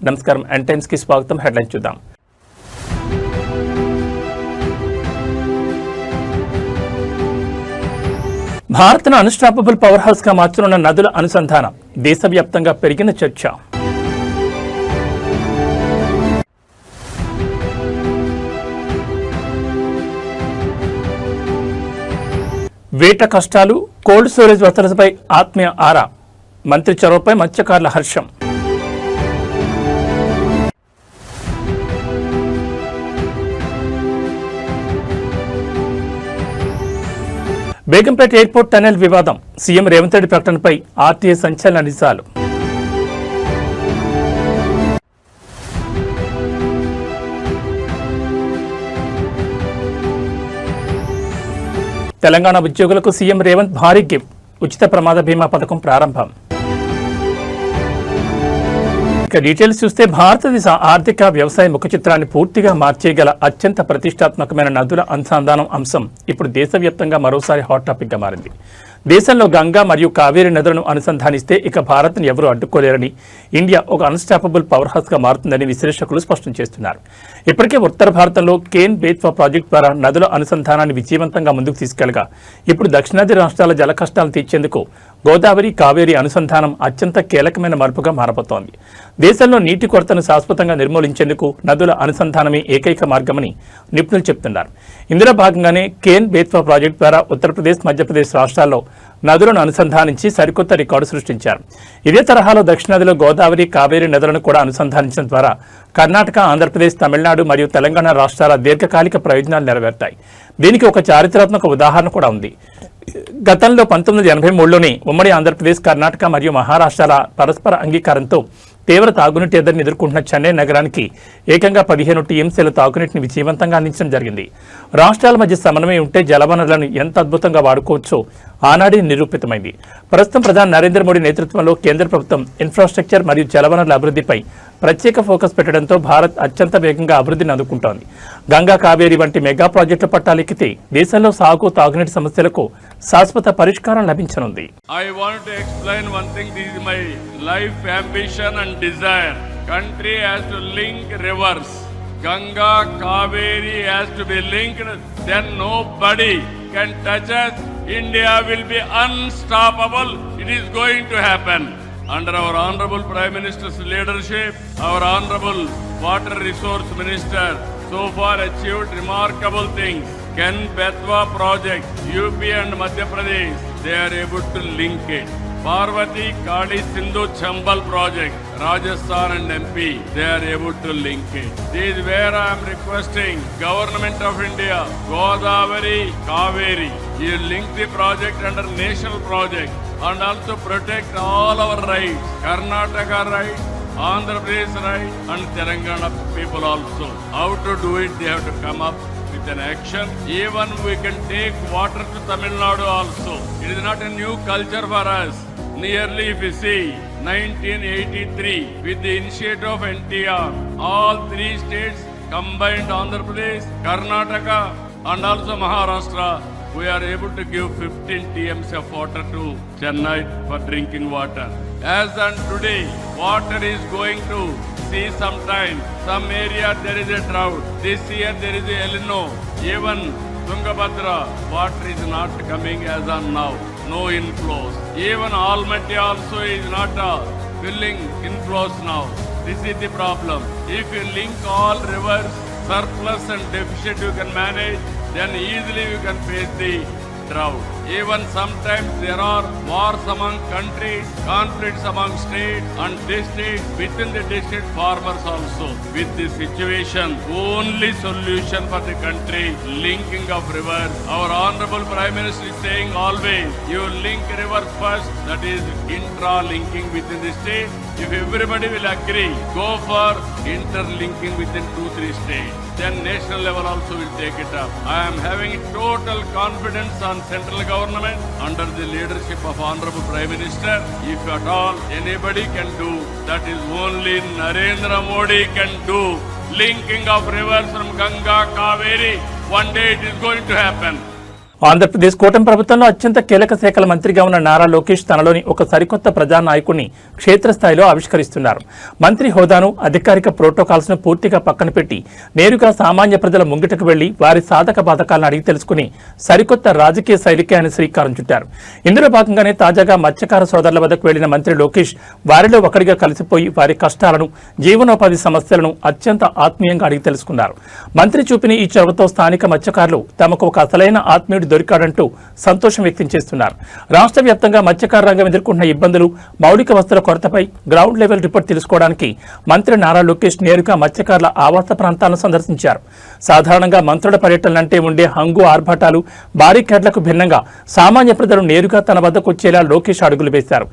నమస్కారం. N times కి స్వాగతం. హెడ్లైన్ చూద్దాం. భారత్ను అన్స్టాపబుల్ పవర్ హౌస్ గా మార్చనున్న నదుల అనుసంధానం దేశవ్యాప్తంగా పెరిగిన చర్చ. వేట కష్టాలు, కోల్డ్ స్టోరేజ్ వసతులపై ఆత్మీయ ఆరా, మంత్రి చొరవపై మత్స్యకారుల హర్షం. బేగంపేట ఎయిర్పోర్ట్ టనెల్ వివాదం, సీఎం రేవంత్ రెడ్డి ప్రకటనపై ఆర్టీఏ సంచలన నిజాలు. తెలంగాణ ఉద్యోగులకు సీఎం రేవంత్ భారీ గిఫ్ట్, ఉచిత ప్రమాద బీమా పథకం ప్రారంభం. ఇక డీటెయిల్స్ చూస్తే భారతదేశ ఆర్థిక వ్యవసాయ ముఖ చిత్రాన్ని పూర్తిగా మార్చేయగల అత్యంత ప్రతిష్టాత్మకమైన నదుల అనుసంధానం అంశం ఇప్పుడు దేశవ్యాప్తంగా మరోసారి హాట్ టాపిక్ గా మారింది. దేశంలో గంగా మరియు కావేరీ నదులను అనుసంధానిస్తే ఇక భారత్ను ఎవరూ అడ్డుకోలేరని, ఇండియా ఒక అన్స్టాపబుల్ పవర్ హౌస్ గా మారుతుందని విశ్లేషకులు స్పష్టం చేస్తున్నారు. ఇప్పటికే ఉత్తర భారతంలో కేన్ బేత్వా ప్రాజెక్టు ద్వారా నదుల అనుసంధానాన్ని విజయవంతంగా ముందుకు తీసుకెళ్లగా ఇప్పుడు దక్షిణాది రాష్ట్రాల జల కష్టాలను తీర్చేందుకు గోదావరి కావేరీ అనుసంధానం అత్యంత కీలకమైన మలుపుగా మారబోతోంది. దేశంలో నీటి కొరతను శాశ్వతంగా నిర్మూలించేందుకు నదుల అనుసంధానమే ఏకైక మార్గమని నిపుణులు చెబుతున్నారు. ఇందులో భాగంగానే కేన్ బేత్వా ప్రాజెక్టు ద్వారా ఉత్తరప్రదేశ్, మధ్యప్రదేశ్ రాష్ట్రాల్లో నదులను అనుసంధానించి సరికొత్త రికార్డు సృష్టించారు. ఇదే తరహాలో దక్షిణాదిలో గోదావరి, కావేరీ నదులను కూడా అనుసంధానించడం ద్వారా కర్ణాటక, ఆంధ్రప్రదేశ్, తమిళనాడు మరియు తెలంగాణ రాష్ట్రాల దీర్ఘకాలిక ప్రయోజనాలు నెరవేరుతాయి. దీనికి ఒక చారిత్రాత్మక ఉదాహరణ కూడా ఉంది. గతంలో 1983లోనే ఉమ్మడి ఆంధ్రప్రదేశ్, కర్ణాటక మరియు మహారాష్ట్రాల పరస్పర అంగీకారంతో తీవ్ర తాగునీటి ఎద్దడిని ఎదుర్కొంటున్న చెన్నై నగరానికి ఏకంగా 15 టీఎంసీల తాగునీటిని విజయవంతంగా అందించడం జరిగింది. రాష్ట్రాల మధ్య సమన్వయం ఉంటే జలవనరులను ఎంత అద్భుతంగా వాడుకోవచ్చో ఆనాడే నిరూపితమైంది. ప్రస్తుతం ప్రధాని నరేంద్ర మోడీ నేతృత్వంలో కేంద్ర ప్రభుత్వం ఇన్ఫ్రాస్ట్రక్చర్ మరియు జలవనరుల అభివృద్ధిపై ప్రత్యేక ఫోకస్ పెట్టడంతో భారత్ అత్యంత వేగంగా అభివృద్ధిని అందుకుంటోంది. గంగా, కావేరీ వంటి మెగా ప్రాజెక్టుల పట్టాలెక్కితే దేశంలో సాగు, తాగునీటి సమస్యలకు శాశ్వత పరిష్కారం లభించనుంది. I want to explain one thing. This is my life ambition and desire. Country has to link rivers. Ganga, Kaveri has to be linked. Then nobody can touch us. India will be unstoppable. It is going to happen. Under our Honorable Prime Minister's leadership, our Honorable Water Resource Minister so far achieved remarkable things. Ken Betwa project, UP and Madhya Pradesh, they are able to link it. Parvati Kali Sindhu Chambal project, Rajasthan and MP, they are able to link it. This is where I am requesting Government of India, Godavari, Kaveri, you link the project under national project and also protect all our rights, Karnataka rights, Andhra Pradesh rights and Telangana people also. How to do it, they have to come up with an action. Even we can take water to Tamil Nadu also. It is not a new culture for us. Nearly, if you see, 1983, with the initiative of NTR, all 3 states combined, Andhra Pradesh, Karnataka and also Maharashtra, we are able to give 15 TMs of water to Chennai for drinking water. As on today, water is going to see sometime. Some area there is a drought. This year there is a El Nino. Even Tungabhadra, water is not coming as on now. No inflows. Even Almaty also is not filling inflows now. This is the problem. If you link all rivers, surplus and deficit you can manage, then easily you can face the drought. Even sometimes there are wars among countries, conflicts among states and districts, within the district farmers also. With this situation, only solution for the country, linking of rivers. Our Honorable Prime Minister is saying always, you link rivers first, that is intra-linking within the state. If everybody will agree, go for interlinking within 2-3 states. Then national level also will take it up. I am having total confidence on central government under the leadership of Honorable Prime Minister. If at all anybody can do, that is only Narendra Modi can do. Linking of rivers from Ganga, Kaveri, one day it is going to happen. Andhra Pradesh కూటమి ప్రభుత్వంలో అత్యంత కీలక శాఖల మంత్రిగా ఉన్న నారా లోకేష్ తనలోని ఒక సరికొత్త ప్రజానాయకుడిని క్షేత్రస్థాయిలో ఆవిష్కరిస్తున్నారు. మంత్రి హోదాను, అధికారిక ప్రోటోకాల్స్ ను పూర్తిగా పక్కన పెట్టి నేరుగా సామాన్య ప్రజల ముంగిటకు వెళ్లి వారి సాధక బాధకాలను అడిగి తెలుసుకుని సరికొత్త రాజకీయ శైలికి ఆయన శ్రీకారం చుట్టారు. ఇందులో భాగంగానే తాజాగా మత్స్యకార సోదరుల వద్దకు వెళ్లిన మంత్రి లోకేష్ వారిలో ఒకడిగా కలిసిపోయి వారి కష్టాలను, జీవనోపాధి సమస్యలను అత్యంత ఆత్మీయంగా అడిగి తెలుసుకున్నారు. మంత్రి చూపిన ఈ చొరవతో స్థానిక మత్స్యకారులు తమకు ఒక అసలైన ఆత్మీయుడు దొరికాడంటూ సంతోషం వ్యక్తం చేస్తున్నారు. రాష్ట్ర వ్యాప్తంగా మత్స్యకార రంగం ఎదుర్కొంటున్న ఇబ్బందులు, మౌలిక వసతుల కొరతపై గ్రౌండ్ లెవెల్ రిపోర్ట్ తెలుసుకోవడానికి మంత్రి నారా లోకేష్ నేరుగా మత్స్యకారుల ఆవాస ప్రాంతాలను సందర్శించారు. సాధారణంగా మంత్రుల పర్యటనలంటే ఉండే హంగు ఆర్భాటాలు, బారికేడ్లకు భిన్నంగా సామాన్య ప్రజలు నేరుగా తన వద్దకు వచ్చేలా లోకేష్ అడుగులు వేశారు.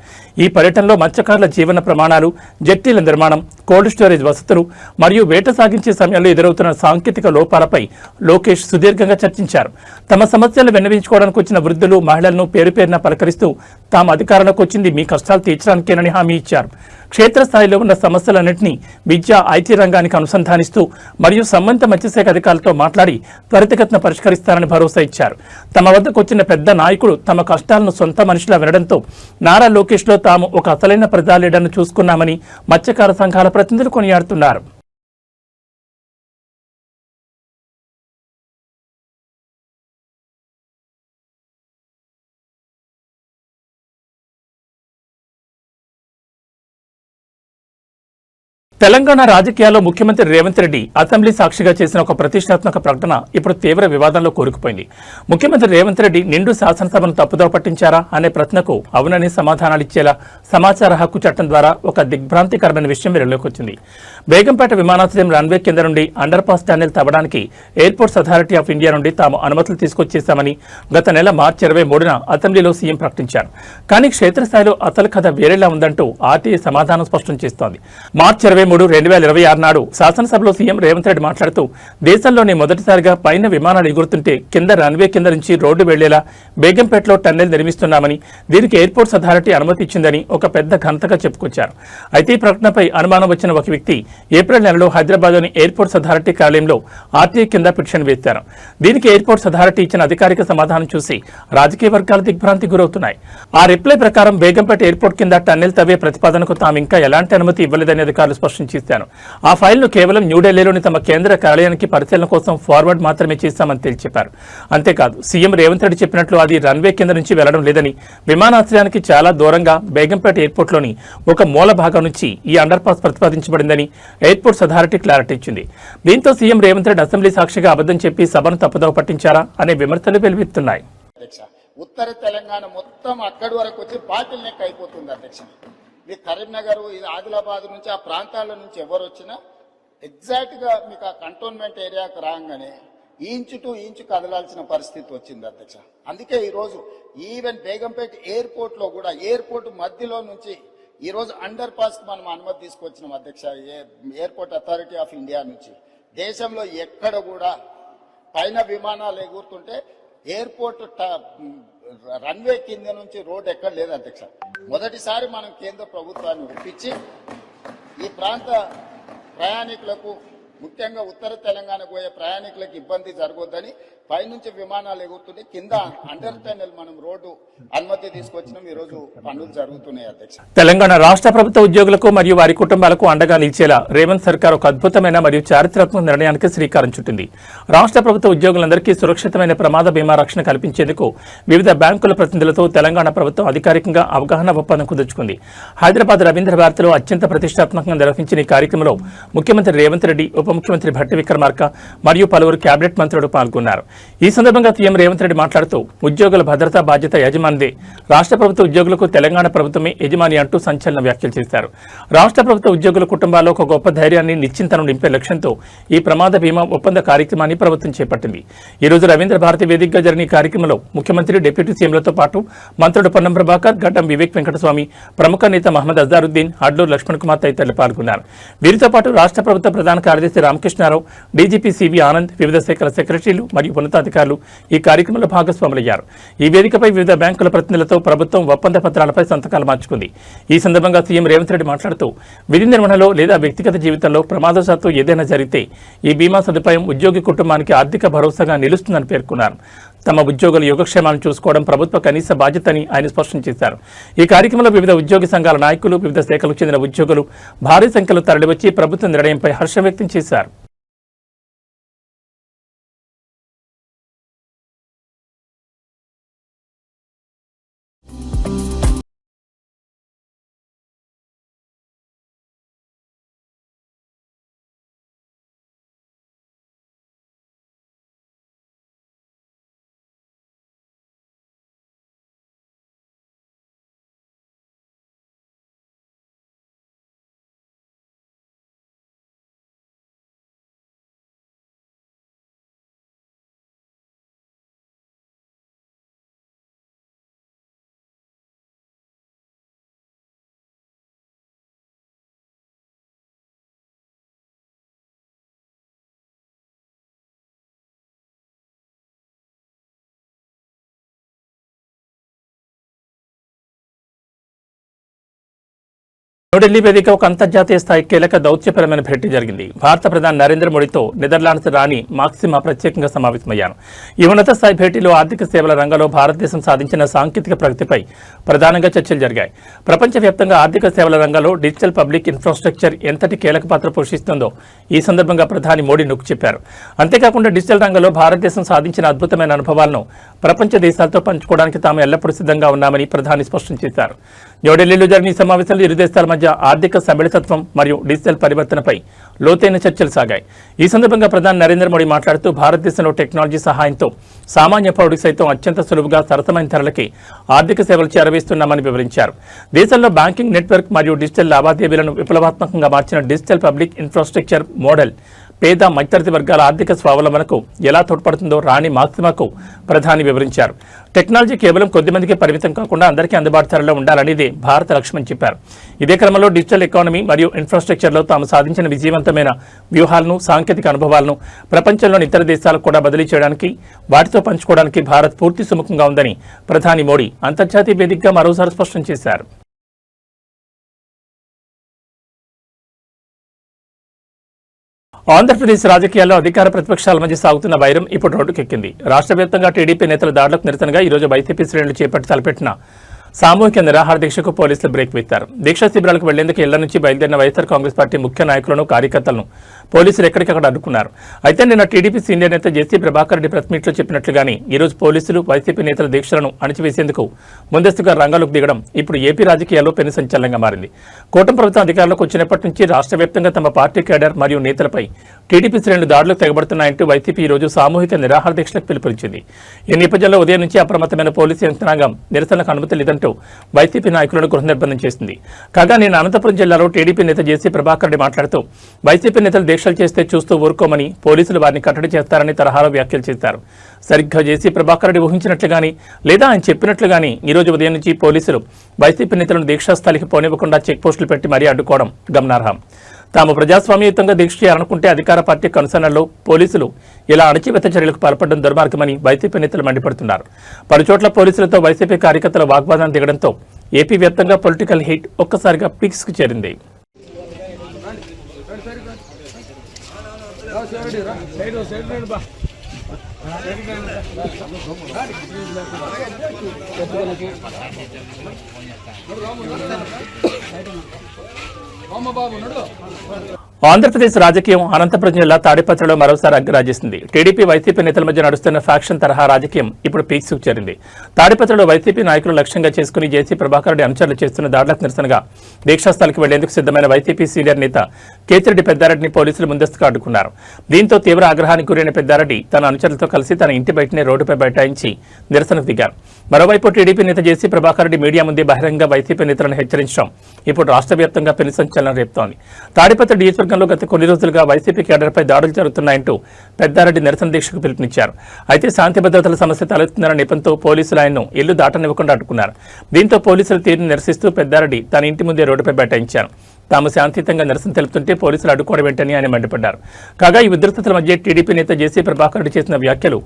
ఈ పర్యటనలో మత్స్యకారుల జీవన ప్రమాణాలు, జట్టీల నిర్మాణం, కోల్డ్ స్టోరేజ్ వసతులు మరియు వేట సాగించే సమయంలో ఎదురవుతున్న సాంకేతిక లోపాలపై లోకేష్ సుదీర్ఘంగా చర్చించారు. తమ సమస్యలు విన్నవించుకోవడానికి వచ్చిన వృద్ధులు, మహిళలను పేరుపేరున పలకరిస్తూ తాము అధికారంలోకి వచ్చింది మీ కష్టాలు తీర్చడానికేనని హామీ ఇచ్చారు. క్షేత్రస్థాయిలో ఉన్న సమస్యలన్నింటినీ విద్య, ఐటీ రంగానికి అనుసంధానిస్తూ మరియు సంబంధిత మత్స్యశాఖ అధికారులతో మాట్లాడి త్వరితగతిన పరిష్కరిస్తారని భరోసా ఇచ్చారు. తమ వద్దకు వచ్చిన పెద్ద నాయకుడు తమ కష్టాలను సొంత మనిషిలా వినడంతో నారా లోకేష్లో తాము ఒక అసలైన ప్రజా లీడర్ను చూసుకున్నామని మత్స్యకార సంఘాల ప్రతినిధులు కొనియాడుతున్నారు. తెలంగాణ రాజకీయాల్లో ముఖ్యమంత్రి రేవంత్ రెడ్డి అసెంబ్లీ సాక్షిగా చేసిన ఒక ప్రతిష్టాత్మక ప్రకటన ఇప్పుడు తీవ్ర వివాదంలో కూరుకుపోయింది. ముఖ్యమంత్రి రేవంత్ రెడ్డి నిండు శాసనసభను తప్పుదోవ పట్టించారా అనే ప్రశ్నకు అవునని సమాధానాలిచ్చేలా సమాచార హక్కు చట్టం ద్వారా ఒక దిగ్భ్రాంతికరమైన విషయం వెలుగులోకి వచ్చింది. బేగంపేట విమానాశ్రయం రన్వే కింద నుండి అండర్ పాస్ టన్నెల్ తవ్వడానికి ఎయిర్పోర్ట్స్ అథారిటీ ఆఫ్ ఇండియా నుండి తాము అనుమతులు తీసుకొచ్చేశామని గత నెల మార్చి 23న అసెంబ్లీలో సీఎం ప్రకటించారు. కానీ క్షేత్రస్థాయిలో అసలు కథ వేరేలా ఉందంటూ ఆర్టీఐ సమాధానం స్పష్టం చేస్తోంది. మార్చి 23, 2026 నాడు శాసనసభలో సీఎం రేవంత్ రెడ్డి మాట్లాడుతూ దేశంలోనే మొదటిసారిగా పైన విమానాలు ఎగురుతుంటే కింద రన్వే కింద నుంచి రోడ్డు వెళ్లేలా బేగంపేటలో టన్నెల్ నిర్మిస్తున్నామని, దీనికి ఎయిర్పోర్ట్స్ అథారిటీ అనుమతి ఇచ్చిందని ఒక పెద్ద ఘనతగా చెప్పుకొచ్చారు. అయితే ఈ ప్రకటనపై అనుమానం వచ్చిన ఒక వ్యక్తి ఏప్రిల్ నెలలో హైదరాబాద్లోని ఎయిర్పోర్ట్స్ అథారిటీ కార్యాలయంలో ఆర్టీఐ కింద పిటిషన్ వేశారు. దీనికి ఎయిర్పోర్ట్స్ అథారిటీ ఇచ్చిన అధికారిక సమాధానం చూసి రాజకీయ వర్గాలు దిగ్భ్రాంతికి గురవుతున్నాయి. ఆ రిప్లై ప్రకారం బేగంపేట ఎయిర్పోర్ట్ కింద టన్నెల్ తవ్వే ప్రతిపాదనకు తాము ఇంకా ఎలాంటి అనుమతి ఇవ్వలేదని అధికారులు స్పష్టం చేశారు. ఆ ఫైల్ను కేవలం న్యూఢిల్లీలోని తమ కేంద్ర కార్యాలయానికి పరిశీలన కోసం ఫార్వర్డ్ మాత్రమే చేశామని తెలిపారు. అంతేకాదు సీఎం రేవంత్ రెడ్డి చెప్పినట్లు అది రన్వే కింద నుంచి వెళ్లడం లేదని, విమానాశ్రయానికి చాలా దూరంగా బేగంపేట ఎయిర్పోర్ట్లోని ఒక మూల భాగం నుంచి ఈ అండర్ పాస్ ప్రతిపాదించబడిందని ఎయిర్పోర్ట్స్ అథారిటీ క్లారిటీ ఇచ్చింది. దీంతో సీఎం రేవంత్ రెడ్డి అసెంబ్లీ సాక్షిగా అబద్ధం చెప్పి సభను తప్పుదోవ పట్టించారా అనే విమర్శలు వెలువెత్తున్నాయి. ఉత్తర తెలంగాణ మొత్తం అక్కడి వరకు వచ్చి బాటిల్ నెక్ అయిపోతుంది అధ్యక్ష. మీ కరీంనగర్, ఆదిలాబాద్ నుంచి ఆ ప్రాంతాల నుంచి ఎవరు వచ్చినా ఎగ్జాక్ట్ గా మీకు ఆ కంటోన్మెంట్ ఏరియాకు రాగానే ఇంచు టు ఇంచు కదలాల్సిన పరిస్థితి వచ్చింది అధ్యక్ష. అందుకే ఈరోజు ఈవెన్ బేగంపేట ఎయిర్పోర్ట్ లో కూడా ఎయిర్పోర్ట్ మధ్యలో నుంచి ఈరోజు అండర్ పాస్ మనం అనుమతి తీసుకొచ్చినాం అధ్యక్ష. ఎయిర్పోర్ట్ అథారిటీ ఆఫ్ ఇండియా నుంచి దేశంలో ఎక్కడ కూడా పైన విమానాలు ఎగురుతుంటే ఎయిర్పోర్ట్ రన్వే కింద నుంచి రోడ్ ఎక్కడ లేదు అధ్యక్ష. మొదటిసారి మనం కేంద్ర ప్రభుత్వాన్ని ఒప్పించి ఈ ప్రాంత ప్రయాణికులకు, ముఖ్యంగా ఉత్తర తెలంగాణకు పోయే ప్రయాణికులకు ఇబ్బంది జరగొద్దని పైనుంచి విమానాలు ఎగురుతుంటే కింద అండర్ టన్నెల్ మనం రోడ్డు అనుమతి తీసుకొచ్చినాం. ఈ రోజు పనులు జరుగుతున్నాయి అధ్యక్ష. తెలంగాణ రాష్ట్ర ప్రభుత్వ ఉద్యోగులకు మరియు వారి కుటుంబాలకు అండగా నిలిచేలా రేవంత్ సర్కార్ ఒక అద్భుతమైన మరియు చారిత్రాత్మక నిర్ణయానికి శ్రీకారం చుట్టింది. రాష్ట్ర ప్రభుత్వ ఉద్యోగులందరికీ సురక్షితమైన ప్రమాద బీమా రక్షణ కల్పించేందుకు వివిధ బ్యాంకుల ప్రతినిధులతో తెలంగాణ ప్రభుత్వం అధికారికంగా అవగాహన ఒప్పందం కుదుర్చుకుంది. హైదరాబాద్ రవీంద్ర భారతిలో అత్యంత ప్రతిష్టాత్మకంగా నిర్వహించిన ఈ కార్యక్రమంలో ముఖ్యమంత్రి రేవంత్ రెడ్డి, ఉప ముఖ్యమంత్రి భట్టి విక్రమార్క మరియు పలువురు కేబినెట్ మంత్రులు పాల్గొన్నారు. ఈ సందర్భంగా సీఎం రేవంత్ రెడ్డి మాట్లాడుతూ ఉద్యోగుల భద్రతా బాధ్యత యజమానిదే, రాష్ట్ర ప్రభుత్వ ఉద్యోగులకు తెలంగాణ ప్రభుత్వమే యజమాని అంటూ సంచలన వ్యాఖ్యలు చేశారు. రాష్ట్ర ప్రభుత్వ ఉద్యోగుల కుటుంబాల్లో ఒక గొప్ప ధైర్యాన్ని, నిశ్చింతను నింపే లక్ష్యంతో ఈ ప్రమాద బీమా ఒప్పంద కార్యక్రమాన్ని ప్రభుత్వం చేపట్టింది. ఈ రోజు రవీంద్ర భారతి వేదికగా జరిగిన ఈ కార్యక్రమంలో ముఖ్యమంత్రి, డిప్యూటీ సీఎంలతో పాటు మంత్రులు పొన్నం ప్రభాకర్, గడ్డం వివేక్ వెంకటస్వామి, ప్రముఖ నేత మహమ్మద్ అజారుద్దీన్, అడ్లూరు లక్ష్మణ్ కుమార్ తదితరులు పాల్గొన్నారు. వీరితో పాటు రాష్ట్ర ప్రభుత్వ ప్రధాన కార్యదర్శి రామకృష్ణారావు, డీజీపీ సివి ఆనంద్, వివిధ శాఖల సెక్రటరీలు మరియు ఉన్నతాధికారులు ఈ కార్యక్రమంలో భాగస్వాములయ్యారు. ఈ వేదికపై వివిధ బ్యాంకుల ప్రతినిధులతో ప్రభుత్వం ఒప్పంద పత్రాలపై సంతకాలు మార్చుకుంది. ఈ సందర్భంగా సీఎం రేవంత్ రెడ్డి మాట్లాడుతూ విధి నిర్వహణలో లేదా వ్యక్తిగత జీవితంలో ప్రమాదవశాత్తు ఏదైనా జరిగితే ఈ బీమా సదుపాయం ఉద్యోగి కుటుంబానికి ఆర్థిక భరోసాగా నిలుస్తుందని పేర్కొన్నారు. తమ ఉద్యోగుల యోగక్షేమాలను చూసుకోవడం ప్రభుత్వ కనీస బాధ్యతని ఆయన స్పష్టం చేశారు. ఈ కార్యక్రమంలో వివిధ ఉద్యోగి సంఘాల నాయకులు, వివిధ శాఖలకు చెందిన ఉద్యోగులు భారీ సంఖ్యలో తరలివచ్చి ప్రభుత్వ నిర్ణయంపై హర్షం వ్యక్తం చేశారు. న్యూఢిల్లీ వేదిక ఒక అంతర్జాతీయ స్థాయి కీలక దౌత్యపరమైన భేటీ జరిగింది. భారత ప్రధాని నరేంద్ర మోడీతో నెదర్లాండ్స్ రాణి మాక్సిమా ప్రత్యేకంగా సమావేశమయ్యారు. ఈ ఉన్నత స్థాయి భేటీలో ఆర్థిక సేవల రంగంలో భారతదేశం సాధించిన సాంకేతిక ప్రగతిపై ప్రధానంగా చర్చలు జరిగాయి. ప్రపంచవ్యాప్తంగా ఆర్థిక సేవల రంగంలో డిజిటల్ పబ్లిక్ ఇన్ఫ్రాస్ట్రక్చర్ ఎంతటి కీలక పాత్ర పోషిస్తుందో ఈ సందర్భంగా ప్రధాని మోడీ నొక్కి చెప్పారు. అంతేకాకుండా డిజిటల్ రంగంలో భారతదేశం సాధించిన అద్భుతమైన అనుభవాలను ప్రపంచ దేశాలతో పంచుకోవడానికి తాము ఎల్లప్పుడూ సిద్ధంగా ఉన్నామని ప్రధాని స్పష్టం చేశారు. న్యూఢిల్లీలో జరిగిన ఈ సమావేశంలో ఇరు దేశాల మధ్య ఆర్థిక సమ్మిళితత్వం మరియు డిజిటల్ పరివర్తనపై లోతైన చర్చలు సాగాయి. ఈ సందర్భంగా ప్రధాని నరేంద్ర మోడీ మాట్లాడుతూ భారతదేశంలో టెక్నాలజీ సహాయంతో సామాన్య పౌరుడికి సైతం అత్యంత సులువుగా సరసమైన ధరలకి ఆర్థిక సేవలు చేరవేస్తున్నామని వివరించారు. దేశంలో బ్యాంకింగ్ నెట్వర్క్ మరియు డిజిటల్ లావాదేవీలను విప్లవాత్మకంగా మార్చిన డిజిటల్ పబ్లిక్ ఇన్ఫ్రాస్ట్రక్చర్ మోడల్ పేద మధ్యతరగతి వర్గాల ఆర్థిక స్వావలంబనకు ఎలా తోడ్పడుతుందో రాణి మాక్సిమాకు ప్రధాని వివరించారు. టెక్నాలజీ కేవలం కొద్దిమందికి పరిమితం కాకుండా అందరికీ అందుబాటు ధరలో ఉండాలనేది భారత లక్ష్యమని చెప్పారు. ఇదే క్రమంలో డిజిటల్ ఎకానమీ మరియు ఇన్ఫ్రాస్ట్రక్చర్లో తాము సాధించిన విజయవంతమైన వ్యూహాలను, సాంకేతిక అనుభవాలను ప్రపంచంలోని ఇతర దేశాలకు కూడా బదిలీ చేయడానికి, వాటితో పంచుకోవడానికి భారత్ పూర్తి సుముఖంగా ఉందని ప్రధాని మోడీ అంతర్జాతీయ వేదికగా మరోసారి స్పష్టం చేశారు. ఆంధ్రప్రదేశ్ రాజకీయాల్లో అధికార ప్రతిపక్షాల మధ్య సాగుతున్న వైరం ఇప్పుడు రోడ్డుకెక్కింది. రాష్ట్ర వ్యాప్తంగా టీడీపీ నేతల దాడులకు నిరసనగా ఈరోజు వైసీపీ శ్రేణులు చేపట్టి తలపెట్టిన సామూహిక నిరాహార దీక్షకు పోలీసులు బ్రేక్ వేశారు. దీక్షా శిబిరాలకు వెళ్లేందుకు ఇళ్ల నుంచి బయలుదేరిన వైఎస్ఆర్ కాంగ్రెస్ పార్టీ ముఖ్య నాయకులను, కార్యకర్తలను పోలీసులు ఎక్కడికక్కడ అడ్డుకున్నారు. అయితే నిన్న టీడీపీ సీనియర్ నేత జేసీ ప్రభాకర్ రెడ్డి ప్రెస్ మీట్లో చెప్పినట్లుగానే ఈరోజు పోలీసులు వైసీపీ నేతల దీక్షలను అణిచివేసేందుకు ముందస్తుగా రంగంలోకి దిగడం ఇప్పుడు ఏపీ రాజకీయాల్లో పెను సంచలనంగా మారింది. కూటమి ప్రభుత్వం అధికారంలోకి వచ్చినప్పటి నుంచి రాష్ట్ర వ్యాప్తంగా తమ పార్టీ కేడర్ మరియు నేతలపై టీడీపీ శ్రేణులు దాడులకు తెగబడుతున్నాయంటూ వైసీపీ ఈ రోజు సామూహిక నిరాహార దీక్షలకు పిలుపునిచ్చింది. ఈ నేపథ్యంలో ఉదయం నుంచి అప్రమత్తమైన పోలీసు యంత్రాంగం నిరసనలకు అనుమతి లేదంటూ వైసీపీ నాయకులను గృహ నిర్బంధం చేసింది. కాగా నేను అనంతపురం జిల్లాలో టీడీపీ నేత జేసీ ప్రభాకర్ రెడ్డి మాట్లాడుతూ వైసీపీ నేతలు దీక్షలు చేస్తే చూస్తూ ఊరుకోమని, పోలీసులు వారిని కట్టడి చేస్తారని తరహాలో వ్యాఖ్యలు చేశారు. సరిగ్గా జేసీ ప్రభాకర్ రెడ్డి ఊహించినట్లుగాని లేదా ఆయన చెప్పినట్లుగాని ఈ రోజు ఉదయం నుంచి పోలీసులు వైసీపీ నేతలను దీక్షాస్థలికి పోనివ్వకుండా చెక్ పోస్టులు పెట్టి మరీ అడ్డుకోవడం గమనార్హం. తాము ప్రజాస్వామ్యయుతంగా దీక్ష చేయాలనుకుంటే అధికార పార్టీ కనుసన్నల్లో పోలీసులు ఇలా అణచివేత చర్యలకు పాల్పడడం దుర్మార్గమని వైసీపీ నేతలు మండిపడుతున్నారు. పలుచోట్ల పోలీసులతో వైసీపీ కార్యకర్తల వాగ్వాదం దిగడంతో ఏపీ వ్యాప్తంగా పొలిటికల్ హీట్ ఒక్కసారిగా పీక్స్కు చేరింది. ఆంధ్రప్రదేశ్ రాజకీయం అనంతపురం జిల్లా తాడిపత్రిలో మరోసారి అగ్గిరాజేసింది. టీడీపీ, వైసీపీ నేతల మధ్య నడుస్తున్న ఫ్యాక్షన్ తరహా రాజకీయం ఇప్పుడు పీక్స్కు చేరింది. తాడిపత్రిలో వైసీపీ నాయకులు లక్ష్యంగా చేసుకుని జేసీ ప్రభాకర్ రెడ్డి అనుచరులు చేస్తున్న దాడులకు నిరసనగా దీక్షాస్థలికి వెళ్లేందుకు సిద్ధమైన వైసీపీ సీనియర్ నేత కేతిరెడ్డి పెద్దారెడ్డిని పోలీసులు ముందస్తుగా అడ్డుకున్నారు. దీంతో తీవ్ర ఆగ్రహానికి గురైన పెద్దారెడ్డి తన అనుచరులతో కలిసి తన ఇంటి బయటనే రోడ్డుపై బైఠాయించి నిరసనకు దిగారు. మరోవైపు టీడీపీ నేత జేసీ ప్రభాకర్ రెడ్డి మీడియా ముందే బహిరంగ వైసీపీ నేతలను హెచ్చరించడం ఇప్పుడు రాష్ట్ర వ్యాప్తంగా పెను సంచలనం రేపుతోంది. తాడిపత్రి నియోజకవర్గంలో గత కొన్ని రోజులుగా వైసీపీ కేడర్పై దాడులు జరుగుతున్నాయంటూ పెద్దారెడ్డి నిరసన దీక్షకు పిలుపునిచ్చారు. అయితే శాంతి భద్రతల సమస్య తలెత్తుందన్న నెపంతో పోలీసులు ఆయన్ను ఇల్లు దాటనివ్వకుండా అడ్డుకున్నారు. దీంతో పోలీసుల తీరును నిరసిస్తూ పెద్దారెడ్డి తన ఇంటి ముందే రోడ్డుపై బైఠాయించారు. తాము శాంతియుతంగా నిరసన తెలుపుతుంటే పోలీసులు అడ్డుకోవడం వెంటనే ఆయన మండిపడ్డారు. కాగా ఈ ఉద్రిక్తతల మధ్య టీడీపీ నేత జేసీ ప్రభాకర్ రెడ్డి చేసిన వ్యాఖ్యలు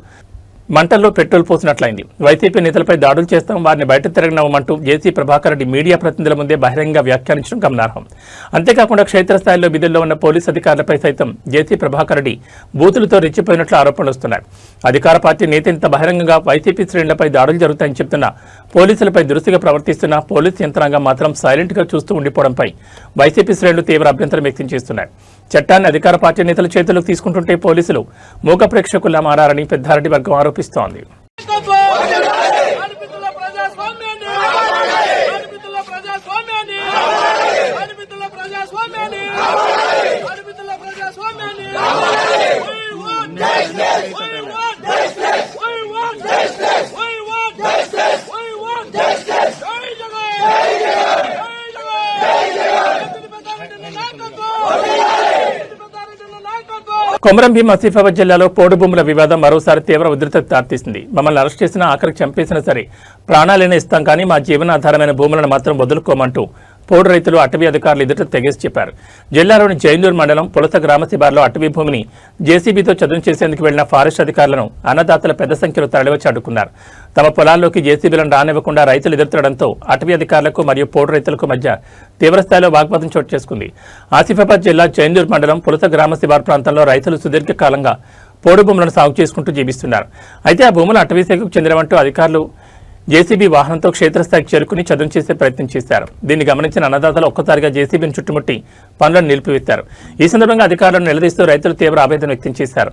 మంటల్లో పెట్రోల్ పోసినట్లయింది. వైసీపీ నేతలపై దాడులు చేస్తాం, వారిని బయట తిరగనవ్వమంటూ జేసీ ప్రభాకర్ రెడ్డి మీడియా ప్రతినిధుల ముందే బహిరంగ వ్యాఖ్యానించడం గమనార్హం. అంతేకాకుండా క్షేత్రస్థాయిలో విధుల్లో ఉన్న పోలీసు అధికారులపై సైతం జేసీ ప్రభాకర్ రెడ్డి బూతులతో రెచ్చిపోయినట్లు ఆరోపణలు వస్తున్నాయి. అధికార పార్టీ నేత ఇంత బహిరంగంగా వైసీపీ శ్రేణులపై దాడులు జరుగుతాయని చెప్తున్నా పోలీసులపై దురుసుగా ప్రవర్తిస్తున్న పోలీసు యంత్రాంగం మాత్రం సైలెంట్ గా చూస్తూ ఉండిపోవడంపై వైసీపీ శ్రేణులు తీవ్ర అభ్యంతరం వ్యక్తం చేస్తున్నాయి. చట్టాన్ని అధికార పార్టీ నేతల చేతులకు తీసుకుంటుంటే పోలీసులు మూగ ప్రేక్షకుల్లా మారారని పెద్దారెడ్డి వర్గం ఆరోపిస్తోంది. కొమరం భీం ఆసిఫాబాద్ జిల్లాలో పోడు భూముల వివాదం మరోసారి తీవ్ర ఉధృతకు దారితీసింది. మమ్మల్ని అరెస్ట్ చేసినా ఆఖరికి చంపేసినా సరే ప్రాణాలైనా ఇస్తాం, కానీ మా జీవనాధారమైన భూములను మాత్రం వదులుకోమంటూ పోడు రైతులు అటవీ అధికారులు ఎదుట తెగేసి చెప్పారు. జిల్లాలోని జైనూర్ మండలం పులస గ్రామ శివారులో అటవీ భూమిని జేసీబీతో చదును చేసేందుకు వెళ్లిన ఫారెస్ట్ అధికారులను అన్నదాతల పెద్ద సంఖ్యలో తరలివచ్చి అడ్డుకున్నారు. తమ పొలాల్లోకి జేసీబీలను రానివ్వకుండా రైతులు ఎదురుతడంతో అటవీ అధికారులకు మరియు పోడు రైతులకు మధ్య తీవ్రస్థాయిలో వాగ్వాదం చోటు చేసుకుంది. ఆసిఫాబాద్ జిల్లా జైనూర్ మండలం పులస గ్రామ శివారు ప్రాంతంలో రైతులు సుదీర్ఘకాలంగా పోడు భూములను సాగు చేసుకుంటూ జీవిస్తున్నారు. అయితే ఆ భూములు అటవీ శాఖకు చెందినవంటూ అధికారులు జేసీబీ వాహనంతో క్షేత్రస్థాయికి చేరుకుని చదును చేసే ప్రయత్నం చేశారు. దీన్ని గమనించిన అన్నదాతలు ఒక్కసారిగా జేసీబీని చుట్టుముట్టి పనులను నిలిపివేశారు. ఈ సందర్భంగా అధికారులను నిలదీస్తూ రైతులు తీవ్ర ఆవేదన వ్యక్తం చేశారు.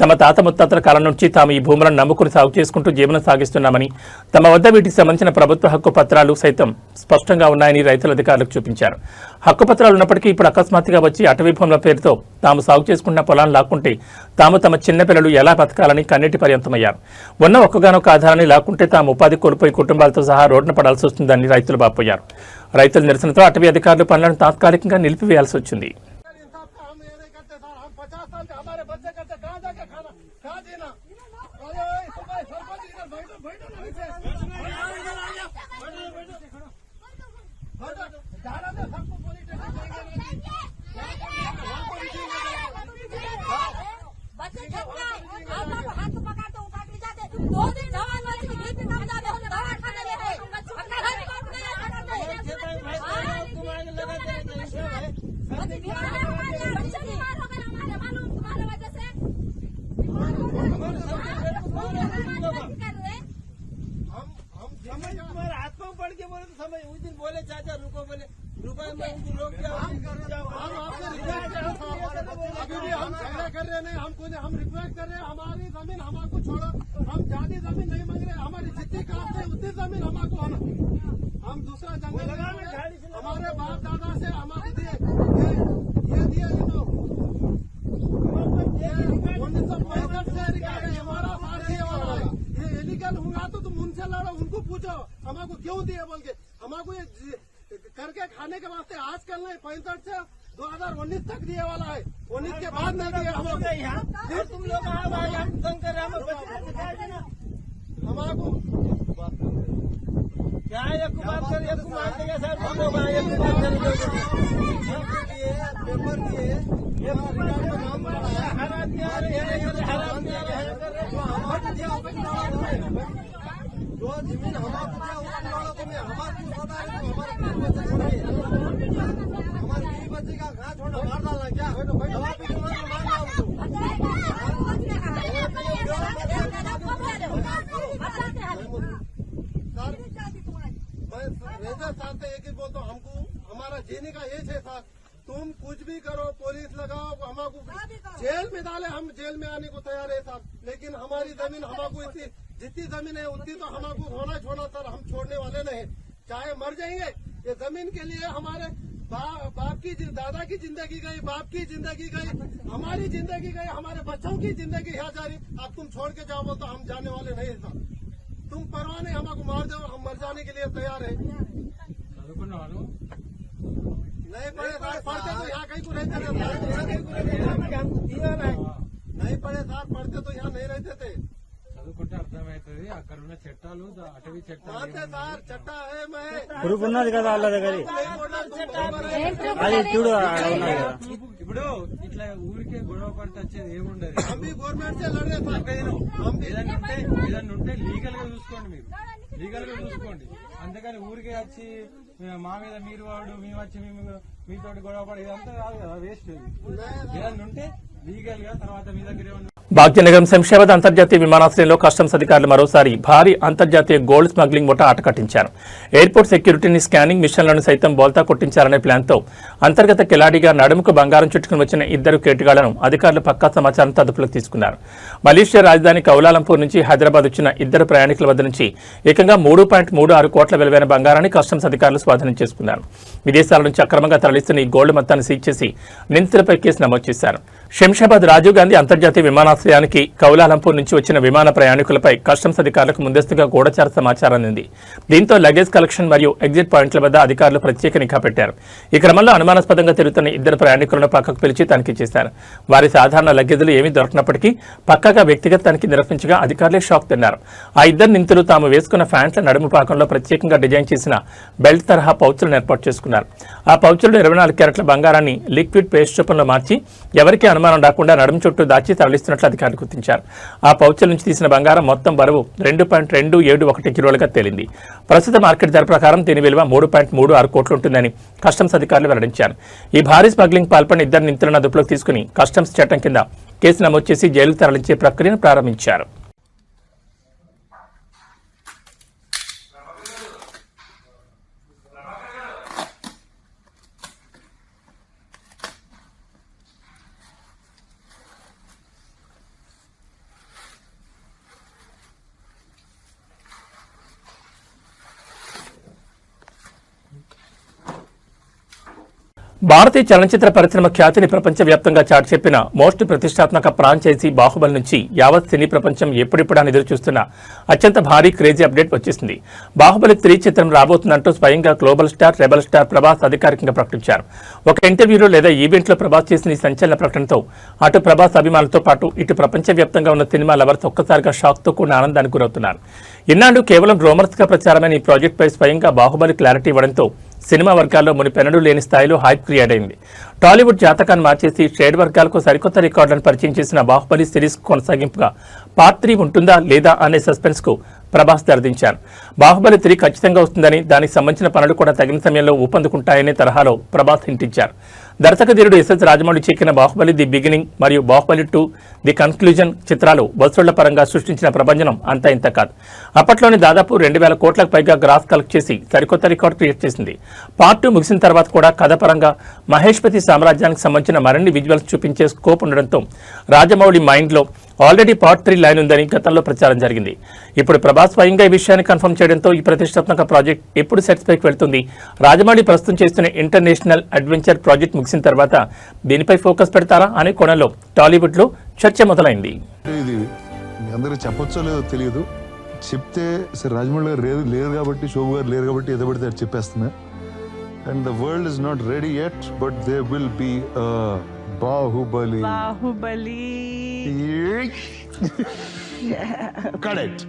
తమ తాత ముత్తాతల కాలం నుంచి తాము ఈ భూములను నమ్ముకుని సాగు చేసుకుంటూ జీవనం సాగిస్తున్నామని, తమ వద్ద వీటికి సంబంధించిన ప్రభుత్వ హక్కు పత్రాలు సైతం స్పష్టంగా ఉన్నాయని రైతుల అధికారులకు చూపించారు. హక్కు పత్రాలు ఉన్నప్పటికీ ఇప్పుడు అకస్మాత్తుగా వచ్చి అటవీ భూముల పేరుతో తాము సాగు చేసుకున్న పొలాన్ని లాక్కుంటే తాము తమ చిన్నపిల్లలు ఎలా బతకాలని కన్నీటి పర్యంతమయ్యారు. ఉన్న ఒక్కగానొక్క ఆధారాన్ని లాక్కుంటే తాము ఉపాధి కోల్పోయి కుటుంబాలతో సహా రోడ్డున పడాల్సి వస్తుందని రైతులు బాపోయారు. రైతుల నిరసనతో అటవీ అధికారులు పనులను తాత్కాలికంగా నిలిపివేయాల్సి వచ్చింది. उस दिन बोले चाचा रुको, बोले रुको, मैं उनको रोक दिया। अभी भी हम झगड़ा कर रहे हैं, हम रिक्वेस्ट कर रहे हैं, हमारी जमीन हमारे छोड़ो, हम ज्यादा जमीन नहीं मांग रहे, हमारी जितनी कास्ट है उतनी जमीन हमारे आना, हम दूसरा जंगल हमारे बाप दादा से हमारे दिए ये दिए 1965 से हमारा साथ दिए वाला है। ये इलीगल हुआ तो तुम उनसे लड़ो, उनको पूछो हमको क्यों दिए बोल के, हमको ये करके खाने के वास्ते आजकल नहीं 65 से 2019 तक दिए वाला है, 19 के बाद नहीं दिए हमको। तुम लोग हमको क्या एक बात कर एक मान देगा सर, हम लोग एक बात करेंगे पेपर दिए जो जमीन हमारे बच्चे का घास छोड़ना मार डालना क्या साथ एक ही बोलता हूँ, हमको हमारा जीने का एज है साथ, तुम कुछ भी करो, पुलिस लगाओ, हमको जेल में डाले, हम जेल में आने को तैयार है साहब, लेकिन हमारी जमीन हमको इतनी जितनी जमीन है उतनी तो हमको होना छोड़ना सर, हम छोड़ने वाले नहीं, चाहे मर जाएंगे। ये जमीन के लिए हमारे बाप की दादा की जिंदगी गई, बाप की जिंदगी गई, हमारी जिंदगी गई, हमारे बच्चों की जिंदगी यहाँ जा रही, अब तुम छोड़ के जाओ तो हम जाने वाले नहीं सर, तुम परवाह नहीं, हमको मार दो, हम मर जाने के लिए तैयार है। नहीं पढ़े साथ पढ़ते तो यहाँ कहीं को रहते थे, नहीं पढ़े साथ पढ़ते तो यहाँ नहीं रहते थे। అర్థమవుతుంది. అక్కడ ఉన్న చట్టాలు అటవీ చట్టాలు सर चट्टा है मैं పురుగున్నది కదా వాళ్ళ దగ్గర అది చూడు ఇప్పుడు ఇట్లా ఊరికే గొడవ పడితే వచ్చేది ఏముండదు. हम भी गवर्नमेंट से लड़ रहे थे ఏదన్నా ఉంటే లీగల్ గా చూసుకోండి, మీరు లీగల్ గా చూసుకోండి. అంతేకాని ఊరికే వచ్చి మా మీద మీరు వాడు మేము వచ్చి మీతో గొడవ పడి ఇదంతా కాదు కదా, వేస్ట్. ఏదన్నా ఉంటే లీగల్ గా తర్వాత మీ దగ్గర ఏమన్నా. భాగ్యనగరం శంషాబాద్ అంతర్జాతీయ విమానాశ్రయంలో కస్టమ్స్ అధికారులు మరోసారి భారీ అంతర్జాతీయ గోల్డ్ స్మగ్లింగ్ ముఠా ఆటకట్టించారు. ఎయిర్పోర్ట్ సెక్యూరిటీని స్కానింగ్ మిషన్లను సైతం బోల్తా కొట్టించారనే ప్లాన్తో అంతర్గత కిలాడిగా నడుముకు బంగారం చుట్టుకుని వచ్చిన ఇద్దరు కేటుగాళ్లను అధికారులు పక్కా సమాచారంతో అదుపులోకి తీసుకున్నారు. మలేషియా రాజధాని కౌలాలంపూర్ నుంచి హైదరాబాద్ వచ్చిన ఇద్దరు ప్రయాణికుల వద్ద నుంచి ఏకంగా 3.36 కోట్ల విలువైన బంగారాన్ని కస్టమ్స్ అధికారులు స్వాధీనం చేసుకున్నారు. విదేశాల నుంచి అక్రమంగా తరలిస్తున్న ఈ గోల్డ్ మొత్తాన్ని సీజ్ చేసి నిందితులపై కేసు నమోదు చేశారు. శంషాబాద్ రాజీవ్ గాంధీ అంతర్జాతీయ విమానాశ్రయానికి కౌలాలంపూర్ నుంచి వచ్చిన విమాన ప్రయాణికులపై కస్టమ్స్ అధికారులకు ముందస్తుగా గూఢచార సమాచారం అందింది. దీంతో లగేజ్ కలెక్షన్ మరియు ఎగ్జిట్ పాయింట్ల వద్ద అధికారులు ప్రత్యేక నిఘా పెట్టారు. ఈ క్రమంలో అనుమానాస్పదంగా తిరుగుతున్న ఇద్దరు ప్రయాణికులను పక్కకు పిలిచి తనిఖీ చేశారు. వారి సాధారణ లగేజీలు ఏమీ దొరకనప్పటికీ పక్కగా వ్యక్తిగత తనిఖీ నిర్వహించగా అధికారులే షాక్ తిన్నారు. ఆ ఇద్దరు నిందితులు తాము వేసుకున్న ఫ్యాంట్ల నడుము పాకంలో ప్రత్యేకంగా డిజైన్ చేసిన బెల్ట్ తరహా పౌచులను ఏర్పాటు చేసుకున్నారు. ఆ పౌచుల్లో 24 క్యారెట్ల బంగారాన్ని లిక్విడ్ పేస్ట్ రూపంలో మార్చి ఎవరికీ అనుమానం రాకుండా నడుము చుట్టూ దాచి తరలిస్తున్నట్లు అధికారులు గుర్తించారు. ఆ పౌచుల నుంచి తీసిన బంగారం మొత్తం బరువు 2.271 కిలోలుగా తేలింది. ప్రస్తుత మార్కెట్ ధర ప్రకారం దీని విలువ 3.36 కోట్లు ఉంటుందని కస్టమ్స్ అధికారులు వెల్లడించారు. ఈ భారీ స్మగ్లింగ్ పాల్పడిన ఇద్దరు నిందితులను అదుపులోకి తీసుకుని కస్టమ్స్ చట్టం కింద కేసు నమోదు చేసి జైలుకు తరలించే ప్రక్రియను ప్రారంభించారు. భారతీయ చలనచిత్ర పరిశ్రమ ఖ్యాతిని ప్రపంచవ్యాప్తంగా చాటి చెప్పిన మోస్ట్ ప్రతిష్టాత్మక ఫ్రాంచైజీ బాహుబలి నుంచి యావత్ సినీ ప్రపంచం ఎప్పుడిప్పుడని ఎదురు చూస్తున్న అత్యంత భారీ క్రేజీ అప్డేట్ వచ్చేసింది. బాహుబలి 3 చిత్రం రాబోతుందంటూ స్వయంగా global star rebel star Prabhas అధికారికంగా ప్రకటించారు. ఒక ఇంటర్వ్యూలో లేదా ఈవెంట్లో ప్రభాస్ చేసిన ఈ సంచలన ప్రకటనతో అటు ప్రభాస్ అభిమానులతో పాటు ఇటు ప్రపంచవ్యాప్తంగా ఉన్న సినిమా లవర్స్ ఒక్కసారిగా షాక్తో కూడిన ఆనందానికి గురవుతున్నారు. ఇన్నాళ్ళు కేవలం రూమర్స్గా ప్రచారమైన ఈ ప్రాజెక్టుపై స్వయంగా బాహుబలి క్లారిటీ ఇవ్వడంతో సినిమా వర్గాల్లో మునిపెన్నడూ లేని స్థాయిలో హైప్ క్రియేట్ అయింది. టాలీవుడ్ జాతకాన్ని మార్చేసి ట్రేడ్ వర్గాలకు సరికొత్త రికార్డులను పరిచయం చేసిన బాహుబలి సిరీస్ కొనసాగింపుగా పార్ట్ 3 ఉంటుందా లేదా అనే సస్పెన్స్ కు ప్రభాస్ తెరదించారు. బాహుబలి 3 ఖచ్చితంగా వస్తుందని, దానికి సంబంధించిన పనులు కూడా తగిన సమయంలో ఊపందుకుంటాయనే తరహాలో ప్రభాస్ హింటించారు. దర్శకధీరుడు ఎస్ఎస్ రాజమౌళి చెక్కిన బాహుబలి ది బిగినింగ్ మరియు బాహుబలి 2 ది కన్క్లూజన్ చిత్రాలు వసూళ్ల పరంగా సృష్టించిన ప్రభంజనం అంతా ఇంత కాదు. అప్పట్లోనే దాదాపు 2,000 కోట్లకు పైగా గ్రాస్ కలెక్ట్ చేసి సరికొత్త రికార్డు క్రియేట్ చేసింది. పార్ట్ 2 ముగిసిన తర్వాత కూడా కథ పరంగా మహేష్పతి సామ్రాజ్యానికి సంబంధించిన మరిన్ని విజువల్స్ చూపించే స్కోప్ ఉండడంతో రాజమౌళి మైండ్లో ఆల్రెడీ పార్ట్ 3 లైన్ ఉందని గతంలో ప్రచారం జరిగింది. ఇప్పుడు ప్రభాస్ స్వయంగా ఈ విషయాన్ని కన్ఫర్మ్ చేయడంతో ఈ ప్రతిష్టాత్మక ప్రాజెక్ట్ ఎప్పుడు సెట్స్ పైకి వెళ్తుంది, రాజమౌళి ప్రస్తుతం చేస్తున్న ఇంటర్నేషనల్ అడ్వెంచర్ ప్రాజెక్ట్ ముగిసిన తర్వాత దీనిపై ఫోకస్ పెడతారా అనే కోణంలో టాలీవుడ్ లో చర్చ మొదలైంది. ఇది మీ అందరికి చెప్పొచ్చో లేదో తెలియదు, చెప్తే సరే రాజమౌళి గారు లేరు కాబట్టి, శోభు గారు లేరు కాబట్టి ఏదో పడితే అది చెప్పేస్తున్నా. And the world is not ready yet, but they will be Baahubali. Correct.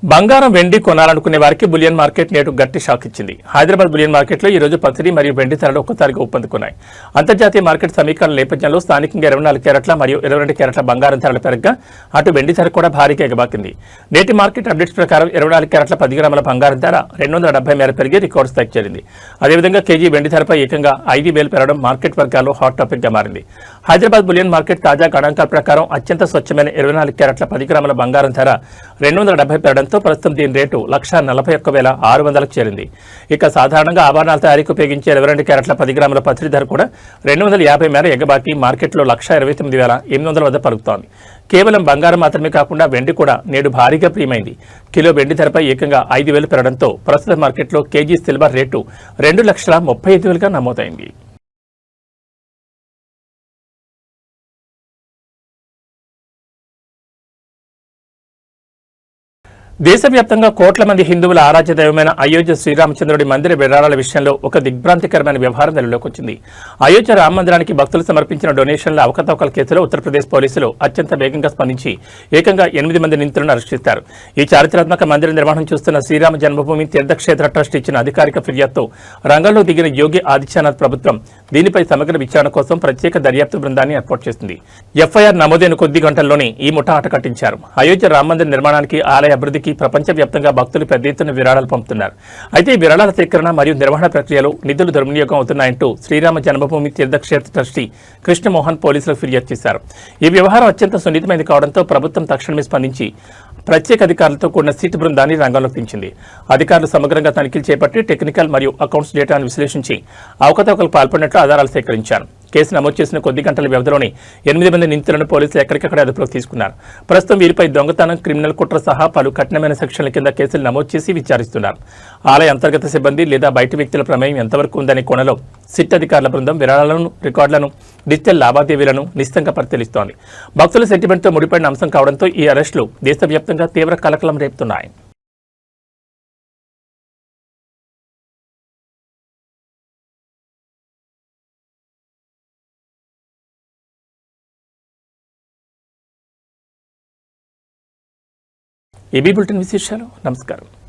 బంగారం వెండి కొనాలనుకునే వారికి బులియన్ మార్కెట్ నేడు గట్టి షాక్ ఇచ్చింది. హైదరాబాద్ బులియన్ మార్కెట్లో ఈ రోజు పసిడి మరియు వెండి ధరలు ఒక్కసారిగా ఊపందుకున్నాయి. అంతర్జాతీయ మార్కెట్ సమీకరణ నేపథ్యంలో స్థానికంగా 24 క్యారెట్ల మరియు 22 క్యారెట్ల బంగారం ధరలు పెరగగా అటు వెండి ధర కూడా భారీగా ఎగబాకింది. నేటి మార్కెట్ అప్డేట్స్ ప్రకారం 24 క్యారెట్ల 10 గ్రాముల బంగారం ధర 270 మేర పెరిగి రికార్డు స్థాయికి చేరింది. అదేవిధంగా కేజీ వెండి ధరపై ఏకంగా 5,000 పెరగడం మార్కెట్ వర్గాల్లో హాట్ టాపిక్ గా మారింది. హైదరాబాద్ బులియన్ మార్కెట్ తాజా గణాంకాల ప్రకారం అత్యంత స్వచ్ఛమైన 24 క్యారెట్ల 10 గ్రాముల బంగారం ధర 270 పెరగడంతో ప్రస్తుతం దీని రేటు 1,41,600కు చేరింది. ఇక సాధారణంగా ఆభరణాల తయారీకి ఉపయోగించే 22 క్యారెట్ల 10 గ్రాముల పసిడి ధర కూడా 250 మేర ఎగబాకి మార్కెట్లో 1,29,800 వద్ద పలుకుతోంది. కేవలం బంగారం మాత్రమే కాకుండా వెండి కూడా నేడు భారీగా ప్రియమైంది. కిలో వెండి ధరపై ఏకంగా 5,000 పెరగడంతో ప్రస్తుత మార్కెట్లో కేజీ సిల్వర్ రేటు 2,35,000గా నమోదైంది. దేశవ్యాప్తంగా కోట్ల మంది హిందువుల ఆరాధ్య దైవమైన అయోధ్య శ్రీరామచంద్రుడి మందిర విరాళాల విషయంలో ఒక దిగ్భ్రాంతికరమైన వ్యవహారం వెలుగులోకి వచ్చింది. అయోధ్య రామ మందిరానికి భక్తులు సమర్పించిన డొనేషన్ల అవకతవకల కేసులో ఉత్తరప్రదేశ్ పోలీసులు అత్యంత వేగంగా స్పందించి ఏకంగా 8 మంది నిందితులను అరెస్ట్ చేశారు. ఈ చారిత్రాత్మక మందిర నిర్మాణం చూస్తున్న శ్రీరామ జన్మభూమి తీర్థక్షేత్ర ట్రస్ట్ ఇచ్చిన అధికారిక ఫిర్యాదుతో రంగంలో దిగిన యోగి ఆదిత్యనాథ్ ప్రభుత్వం దీనిపై సమగ్ర విచారణ కోసం ప్రత్యేక దర్యాప్తు బృందాన్ని ఏర్పాటు చేసింది. ఎఫ్ఐఆర్ నమోదైన కొద్ది గంటల్లోనే ఈ ముఠా ఆట కట్టించారు. అయోధ్య రామ మందిర నిర్మాణానికి, ఆలయ అభివృద్ధికి ప్రపంచవ్యాప్తంగా భక్తులు పెద్ద ఎత్తున విరాళాలు పంపుతున్నారు. అయితే ఈ విరాళాల సేకరణ మరియు నిర్వహణ ప్రక్రియలో నిధులు దుర్వినియోగం అవుతున్నాయంటూ శ్రీరామ జన్మభూమి తీర్థక్షేత్ర ట్రస్టీ కృష్ణమోహన్ పోలీసులకు ఫిర్యాదు చేశారు. ఈ వ్యవహారం అత్యంత సున్నితమైనది కావడంతో ప్రభుత్వం తక్షణమే స్పందించి ప్రత్యేక అధికారులతో కూడిన సిట్ బృందాన్ని రంగంలోకి దించింది. అధికారులు సమగ్రంగా తనిఖీలు చేపట్టి టెక్నికల్ మరియు అకౌంట్స్ డేటాను విశ్లేషించి అవకతవకలకు పాల్పడినట్లు ఆధారాలు సేకరించారు. కేసు నమోదు చేసిన కొద్ది గంటల వ్యవధిలోనే 8 మంది నిందితులను పోలీసులు ఎక్కడికక్కడ అదుపులోకి తీసుకున్నారు. ప్రస్తుతం వీరిపై దొంగతనం, క్రిమినల్ కుట్ర సహా పలు కఠినమైన సెక్షన్ల కింద కేసులు నమోదు చేసి విచారిస్తున్నారు. ఆలయ అంతర్గత సిబ్బంది లేదా బయటి వ్యక్తుల ప్రమేయం ఎంతవరకు ఉందనే కోణంలో సిట్ అధికారుల బృందం విరాళాలను, రికార్డులను, డిజిటల్ లావాదేవీలను నిశితంగా పరిశీలిస్తోంది. భక్తుల సెంటిమెంట్తో ముడిపడిన అంశం కావడంతో ఈ అరెస్టులు దేశవ్యాప్తంగా తీవ్ర కలకలం రేపుతున్నాయి. ఏబీ బులెటిన్ విశేషాలు. నమస్కారం.